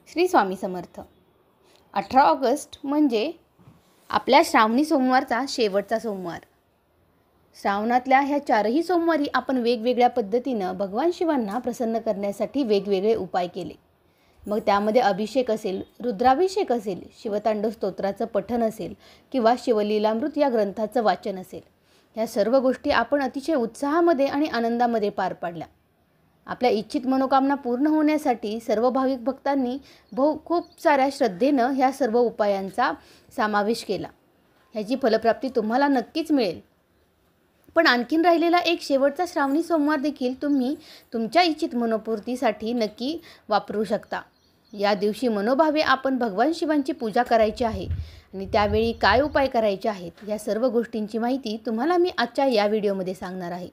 Shri Swami Samarth. 18 August म्हणजे आपल्या श्रावणी सोमवारचा शेवटचा सोमवार. श्रावणातल्या ह्या चारही सोमवारी आपण वेगवेगळ्या पद्धतीनं भगवान शिवांना प्रसन्न करण्यासाठी वेगवेगळे उपाय केले. मग त्यामध्ये अभिषेक असेल, रुद्राभिषेक असेल, शिवतांडव स्तोत्राचं पठण असेल किंवा शिवलीलामृत या ग्रंथाचं वाचन असेल, ह्या सर्व गोष्टी आपण अतिशय उत्साहामध्ये आणि आनंदामध्ये पार पाडल्या. आपल्या इच्छित मनोकामना पूर्ण होण्यासाठी सर्व भाविक भक्तांनी खूप साऱ्या श्रद्धेनं ह्या सर्व उपायांचा समावेश केला. ह्याची फलप्राप्ती तुम्हाला नक्कीच मिळेल. पण आणखीन राहिलेला एक शेवटचा श्रावणी सोमवार देखील तुम्ही तुमच्या इच्छित मनोपूर्तीसाठी नक्की वापरू शकता. या दिवशी मनोभावे आपण भगवान शिवांची पूजा करायची आहे आणि त्यावेळी काय उपाय करायचे आहेत या सर्व गोष्टींची माहिती तुम्हाला मी आजच्या या व्हिडिओमध्ये सांगणार आहे.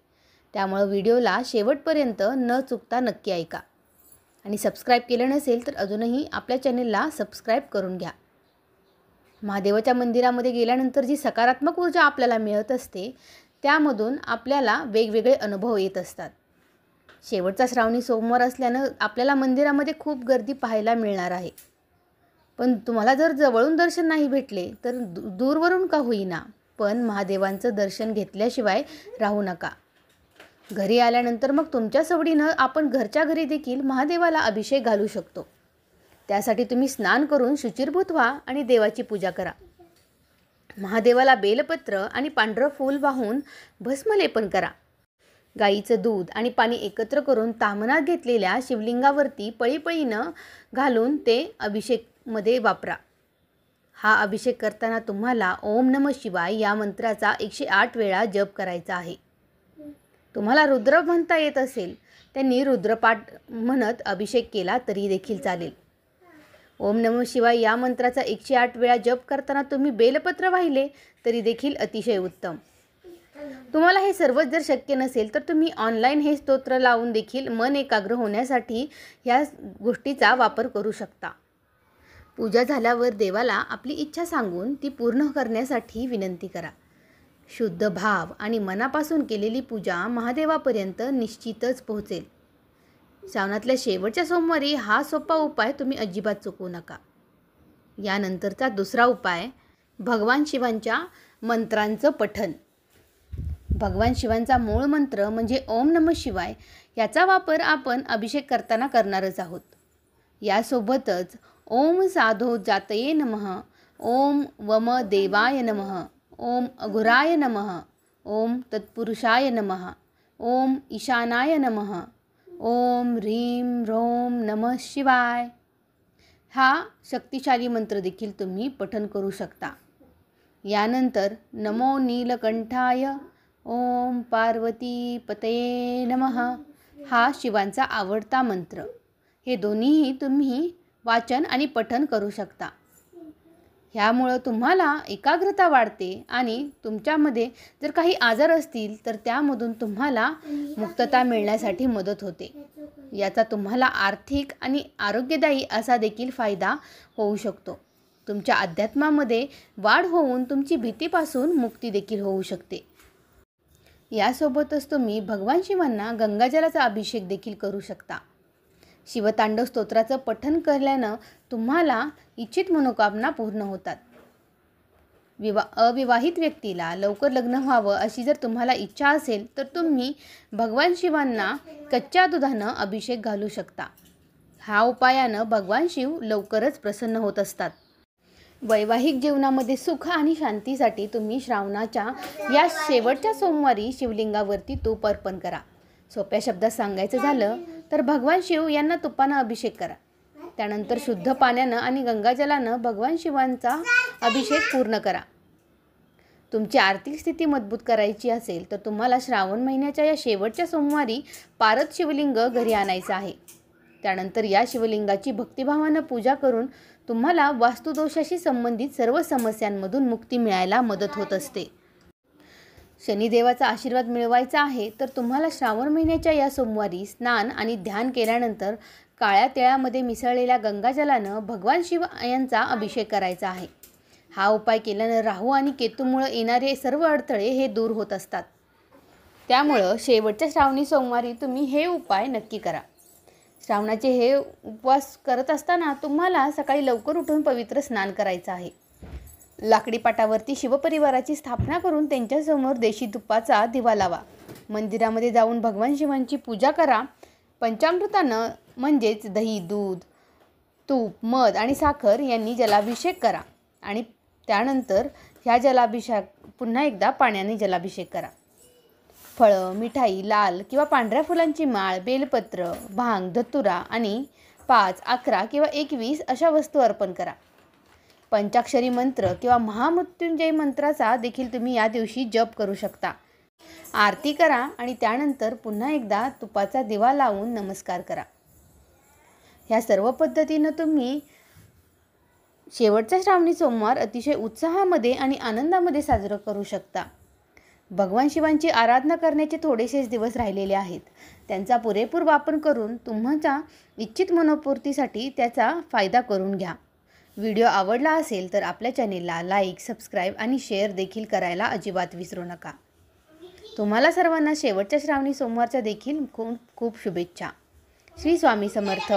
त्यामुळे व्हिडिओला शेवटपर्यंत न चुकता नक्की ऐका आणि सबस्क्राईब केलं नसेल तर अजूनही आपल्या चॅनेलला सबस्क्राईब करून घ्या. महादेवाच्या मंदिरामध्ये गेल्यानंतर जी सकारात्मक ऊर्जा आपल्याला मिळत असते त्यामधून आपल्याला वेगवेगळे अनुभव येत असतात. शेवटचा श्रावणी सोमवार असल्यानं आपल्याला मंदिरामध्ये खूप गर्दी पाहायला मिळणार आहे. पण तुम्हाला जर जवळून दर्शन नाही भेटले तर दूरवरून का होईना पण महादेवांचं दर्शन घेतल्याशिवाय राहू नका. घरी आल्यानंतर मग तुमच्या सवडीनं आपण घरच्या घरी देखील महादेवाला अभिषेक घालू शकतो. त्यासाठी तुम्ही स्नान करून शुचिर्भूत व्हा आणि देवाची पूजा करा. महादेवाला बेलपत्र आणि पांढरं फूल वाहून भस्मलेपन करा. गाईचं दूध आणि पाणी एकत्र करून ताम्हनात घेतलेल्या शिवलिंगावरती पळीपळीनं घालून ते अभिषेकमध्ये वापरा. हा अभिषेक करताना तुम्हाला ओम नमः शिवाय या मंत्राचा 108 वेळा जप करायचा आहे. तुम्हाला रुद्र म्हणता येत असेल त्यांनी रुद्रपाठ म्हणत अभिषेक केला तरी देखील चालेल. ओम नमः शिवाय या मंत्राचा 108 वेळा जप करताना तुम्ही बेलपत्र वाहिले तरी देखील अतिशय उत्तम. तुम्हाला हे सर्वच जर शक्य नसेल तर तुम्ही ऑनलाईन हे स्तोत्र लावून देखील मन एकाग्र होण्यासाठी ह्या गोष्टीचा वापर करू शकता. पूजा झाल्यावर देवाला आपली इच्छा सांगून ती पूर्ण करण्यासाठी विनंती करा. शुद्ध भाव आणि मनापासून केलेली पूजा महादेवापर्यंत निश्चितच पोहोचेल. श्रावणातल्या शेवटच्या सोमवारी हा सोपा उपाय तुम्ही अजिबात चुकवू नका. यानंतरचा दुसरा उपाय भगवान शिवांच्या मंत्रांचं पठण. भगवान शिवांचा मूळ मंत्र म्हणजे ओम नमः शिवाय याचा वापर आपण अभिषेक करताना करणारच आहोत. यासोबतच ओम साधो जातये नमः, ओम वम देवाय नमः, ओम अघोराय नमः, ओम तत्पुरुषाय नमः, ओम ईशानाय नमः, ओम ह्रीं ह्रौं नमः शिवाय हा शक्तिशाली मंत्र देखील तुम्ही पठण करू शकता. यानंतर नमो नीलकंठाय, ओम पार्वती पतये नमः हा शिवांचा आवडता मंत्र. हे दोन्हीही तुम्ही वाचन आणि पठण करू शकता. ह्यामुळं तुम्हाला एकाग्रता वाढते आणि तुमच्यामध्ये जर काही आजार असतील तर त्यामधून तुम्हाला मुक्तता मिळण्यासाठी मदत होते. याचा तुम्हाला आर्थिक आणि आरोग्यदायी असा देखील फायदा होऊ शकतो. तुमच्या अध्यात्मामध्ये वाढ होऊन तुमची भीतीपासून मुक्ती देखील होऊ शकते. यासोबतच तुम्ही भगवान शिवांना गंगाजलाचा अभिषेक देखील करू शकता. शिवतांडव स्तोत्राचं पठण केल्यानं तुम्हाला इच्छित मनोकामना पूर्ण होतात. अविवाहित व्यक्तीला लवकर लग्न व्हावं अशी जर तुम्हाला इच्छा असेल तर तुम्ही भगवान शिवांना कच्च्या दुधानं अभिषेक घालू शकता. हा उपायानं भगवान शिव लवकरच प्रसन्न होत असतात. वैवाहिक जीवनामध्ये सुख आणि शांतीसाठी तुम्ही श्रावणाच्या या शेवटच्या सोमवारी शिवलिंगावरती तूप अर्पण करा. सोप्या शब्दात सांगायचं झालं तर भगवान शिव यांना तुपानं अभिषेक करा. त्यानंतर शुद्ध पाण्यानं आणि गंगाजलानं भगवान शिवांचा अभिषेक पूर्ण करा. तुमची आर्थिक स्थिती मजबूत करायची असेल तर तुम्हाला श्रावण महिन्याच्या या शेवटच्या सोमवारी पारद शिवलिंग घरी आणायचं आहे. त्यानंतर या शिवलिंगाची भक्तिभावानं पूजा करून तुम्हाला वास्तुदोषाशी संबंधित सर्व समस्यांमधून मुक्ती मिळायला मदत होत असते. शनिदेवाचा आशीर्वाद मिळवायचा आहे तर तुम्हाला श्रावण महिन्याच्या या सोमवारी स्नान आणि ध्यान केल्यानंतर काळ्या तिळामध्ये मिसळलेल्या गंगाजलानं भगवान शिव यांचा अभिषेक करायचा आहे. हा उपाय केल्यानं राहू आणि केतूमुळे येणारे सर्व अडथळे हे दूर होत असतात. त्यामुळं शेवटच्या श्रावणी सोमवारी तुम्ही हे उपाय नक्की करा. श्रावणाचे हे उपवास करत असताना तुम्हाला सकाळी लवकर उठून पवित्र स्नान करायचं आहे. लाकडी पाटावरती शिवपरिवाराची स्थापना करून त्यांच्यासमोर देशी तुपाचा दिवा लावा. मंदिरामध्ये जाऊन भगवान शिवांची पूजा करा. पंचामृतानं म्हणजेच दही, दूध, तूप, मध आणि साखर यांनी जलाभिषेक करा आणि त्यानंतर ह्या जलाभिषेक पुन्हा एकदा पाण्याने जलाभिषेक करा. फळं, मिठाई, लाल किंवा पांढऱ्या फुलांची माळ, बेलपत्र, भांग, धतुरा आणि 5, 11 किंवा 21 अशा वस्तू अर्पण करा. पंचाक्षरी मंत्र किंवा महामृत्युंजय मंत्राचा देखील तुम्ही या दिवशी जप करू शकता. आरती करा आणि त्यानंतर पुन्हा एकदा तुपाचा दिवा लावून नमस्कार करा. ह्या सर्व पद्धतीनं तुम्ही शेवटचा श्रावणी सोमवार अतिशय उत्साहामध्ये आणि आनंदामध्ये साजरं करू शकता. भगवान शिवांची आराधना करण्याचे थोडेसेच दिवस राहिलेले आहेत. त्यांचा पुरेपूर वापर करून तुमच्या इच्छित मनोपूर्तीसाठी त्याचा फायदा करून घ्या. व्हिडिओ आवडला असेल तर आपल्या चॅनेलला लाईक, सबस्क्राईब आणि शेअर देखील करायला अजिबात विसरू नका. तुम्हाला सर्वांना शेवटच्या श्रावणी सोमवारच्या देखील खूप खूप शुभेच्छा. श्री स्वामी समर्थ.